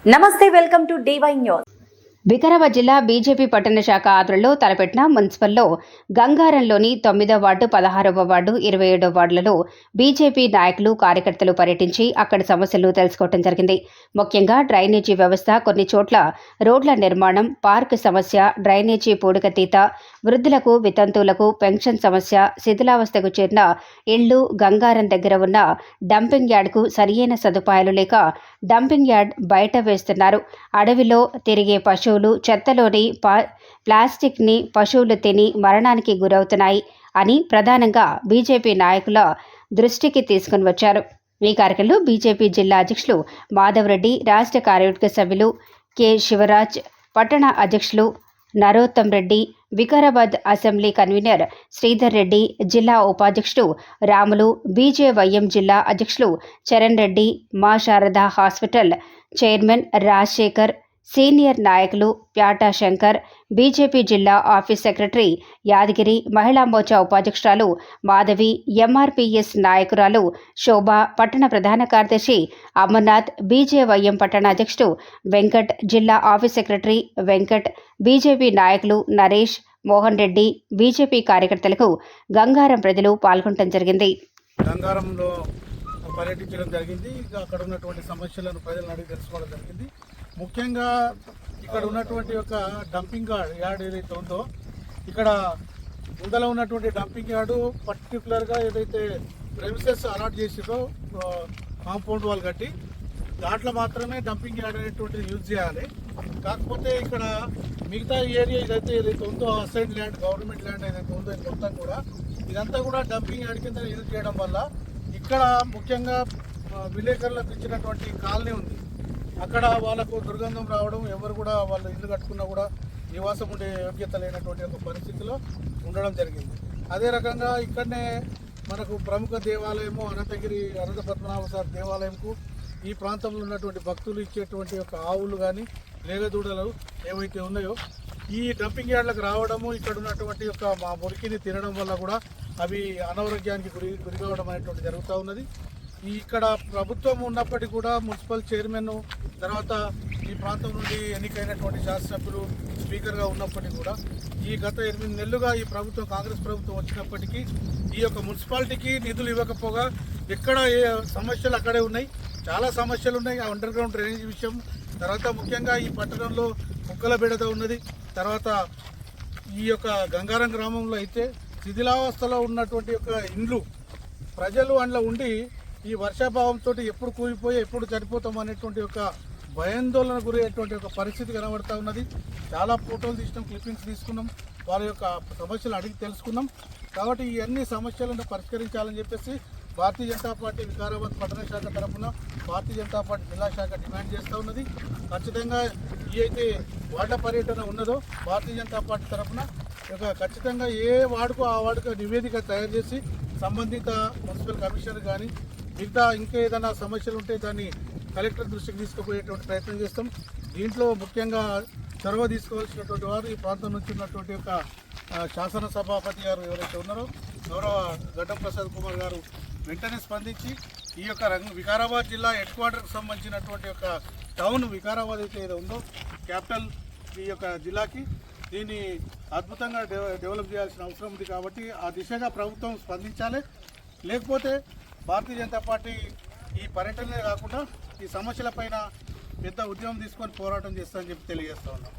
నమస్తే, welcome to DY news. Vikarabad జిల్లా BJP పట్టణ శాఖ ఆధ్వర్యంలో తలపెట్టిన మున్సిపల్లో గంగారంలోని 9వ వార్డు, 16వ వార్డు, 27వ వార్డులలో బీజేపీ నాయకులు, కార్యకర్తలు పర్యటించి అక్కడి సమస్యలు తెలుసుకోవడం జరిగింది. ముఖ్యంగా డ్రైనేజీ వ్యవస్థ, కొన్ని చోట్ల రోడ్ల నిర్మాణం, పార్క్ సమస్య, డ్రైనేజీ పూడికతీత, వృద్ధులకు, వితంతువులకు పెన్షన్ సమస్య, శిథిలావస్థకు చేరిన ఇళ్లు, గంగారం దగ్గర ఉన్న డంపింగ్ యార్డ్కు సరియైన సదుపాయాలు లేక డంపింగ్ యార్డ్ బయట వేస్తున్నారు. అడవిలో తిరిగే పశువులు, చెత్తలోని ప్లాస్టిక్ని పశువులు తిని మరణానికి గురవుతున్నాయి అని ప్రధానంగా బీజేపీ నాయకుల దృష్టికి తీసుకుని వచ్చారు. ఈ కార్యక్రమంలో బీజేపీ జిల్లా అధ్యక్షులు మాధవరెడ్డి, రాష్ట్ర కార్యవర్గ సభ్యులు కె. శివరాజ్, పట్టణ అధ్యక్షులు నరోత్తం రెడ్డి, వికారాబాద్ అసెంబ్లీ కన్వీనర్ శ్రీధర్ రెడ్డి, జిల్లా ఉపాధ్యక్షుడు రాములు, బీజేవైఎం జిల్లా అధ్యక్షులు చరణ్ రెడ్డి, మా Sharada hospital chairman Rajasekhar, senior నాయకులు ప్యాటా శంకర్, బీజేపీ జిల్లా ఆఫీస్ సెక్రటరీ యాదగిరి, మహిళా మోర్చా ఉపాధ్యక్షురాలు మాధవి, ఎంఆర్పీఎస్ నాయకురాలు శోభ, పట్టణ ప్రధాన కార్యదర్శి అమర్నాథ్, బీజేవైఎం పట్టణ అధ్యక్షుడు వెంకట్, జిల్లా ఆఫీస్ సెక్రటరీ వెంకట్, బీజేపీ నాయకులు నరేష్, మోహన్ రెడ్డి, బీజేపీ కార్యకర్తలకు గంగారం ప్రజలు పాల్గొనడం జరిగింది. గంగారంలో పర్యటించడం జరిగింది. అక్కడ ఉన్నటువంటి సమస్యలను ప్రజలను అడిగి తెలుసుకోవడం జరిగింది. ముఖ్యంగా ఇక్కడ ఉన్నటువంటి ఒక డంపింగ్ యార్డ్ ఏదైతే ఉందో, ఇక్కడ ముందల ఉన్నటువంటి డంపింగ్ యార్డు పర్టికులర్గా ఏదైతే ప్రెమిసెస్ అలాట్ చేసిందో కాంపౌండ్ వాల్ కట్టి దాంట్లో మాత్రమే డంపింగ్ యార్డ్ అనేటువంటిది యూజ్ చేయాలి. కాకపోతే ఇక్కడ మిగతా ఏరియా ఏదైతే ఉందో అసైన్ ల్యాండ్, గవర్నమెంట్ ల్యాండ్ ఏదైతే ఉందో ఇది మొత్తం కూడా ఇదంతా కూడా డంపింగ్ యార్డ్ కింద యూజ్ చేయడం వల్ల ఇక్కడ ముఖ్యంగా విలేకరులకు ఇచ్చినటువంటి కాలనీ ఉంది. అక్కడ వాళ్ళకు దుర్గంధం రావడం, ఎవరు కూడా వాళ్ళు ఇల్లు కట్టుకున్నా కూడా నివాసం ఉండే యోగ్యత లేనటువంటి ఒక పరిస్థితిలో ఉండడం జరిగింది. అదే రకంగా ఇక్కడనే మనకు ప్రముఖ దేవాలయము అనంతగిరి అనంత పద్మనాభ స్వామి దేవాలయంకు ఈ ప్రాంతంలో ఉన్నటువంటి భక్తులు ఇచ్చేటువంటి ఒక ఆవులు కానీ లేగదూడలు ఏవైతే ఉన్నాయో ఈ డంపింగ్ యార్డ్లకు రావడము, ఇక్కడ ఉన్నటువంటి ఒక మా మురికిని తినడం వల్ల కూడా అవి అనారోగ్యానికి గురి కావడం అనేటువంటి జరుగుతూ ఉన్నది. ఇక్కడ ప్రభుత్వం ఉన్నప్పటికీ కూడా మున్సిపల్ చైర్మన్, తర్వాత ఈ ప్రాంతం నుండి ఎన్నికైనటువంటి శాసనసభ్యులు స్పీకర్గా ఉన్నప్పటికీ కూడా ఈ గత 8 నెలలుగా ఈ ప్రభుత్వం, కాంగ్రెస్ ప్రభుత్వం వచ్చినప్పటికీ ఈ యొక్క మున్సిపాలిటీకి నిధులు ఇవ్వకపోగా ఎక్కడ ఏ సమస్యలు అక్కడే ఉన్నాయి. చాలా సమస్యలు ఉన్నాయి. ఆ అండర్ గ్రౌండ్ డ్రైనేజ్ విషయం, తర్వాత ముఖ్యంగా ఈ పట్టణంలో కుక్కల బెడద ఉన్నది. తర్వాత ఈ యొక్క గంగారం గ్రామంలో అయితే శిథిలావస్థలో ఉన్నటువంటి యొక్క ఇండ్లు, ప్రజలు అందులో ఉండి ఈ వర్షాభావంతో ఎప్పుడు కూలిపోయి ఎప్పుడు చనిపోతాం అనేటువంటి ఒక భయాందోళన గురయ్యేటువంటి ఒక పరిస్థితి కనబడతా ఉన్నది. చాలా ఫోటోలు తీసినాం, క్లిప్పింగ్స్ తీసుకున్నాం, వాళ్ళ యొక్క సమస్యలు అడిగి తెలుసుకున్నాం. కాబట్టి ఈ అన్ని సమస్యలను పరిష్కరించాలని చెప్పేసి భారతీయ జనతా పార్టీ వికారాబాద్ పట్టణ శాఖ తరఫున భారతీయ జనతా పార్టీ జిల్లా శాఖ డిమాండ్ చేస్తూ ఉన్నది. ఖచ్చితంగా ఈ అయితే వార్డుల పర్యటన ఉన్నదో భారతీయ జనతా పార్టీ తరఫున ఖచ్చితంగా ఏ వార్డుకు ఆ వార్డుకు నివేదిక తయారు చేసి సంబంధిత మున్సిపల్ కమిషనర్ కానీ మిగతా ఇంకేదైనా సమస్యలు ఉంటే దాన్ని కలెక్టర్ దృష్టికి తీసుకుపోయేటువంటి ప్రయత్నం చేస్తాం. దీంట్లో ముఖ్యంగా చొరవ తీసుకోవాల్సినటువంటి వారు ఈ ప్రాంతం నుంచి ఉన్నటువంటి ఒక శాసనసభాపతి గారు ఎవరైతే ఉన్నారో గౌరవ గడ్డం ప్రసాద్ కుమార్ గారు వెంటనే స్పందించి ఈ యొక్క వికారాబాద్ జిల్లా హెడ్ క్వార్టర్కి సంబంధించినటువంటి ఒక టౌన్ వికారాబాద్ అయితే ఏదో ఉందో క్యాపిటల్ ఈ యొక్క జిల్లాకి దీన్ని అద్భుతంగా డెవలప్ చేయాల్సిన అవసరం ఉంది. కాబట్టి ఆ దిశగా ప్రభుత్వం స్పందించాలి. లేకపోతే భారతీయ జనతా పార్టీ ఈ పర్యటనే కాకుండా ఈ సమస్యలపైన పెద్ద ఉద్యమం తీసుకొని పోరాటం చేస్తామని చెప్పి తెలియజేస్తా ఉన్నాం.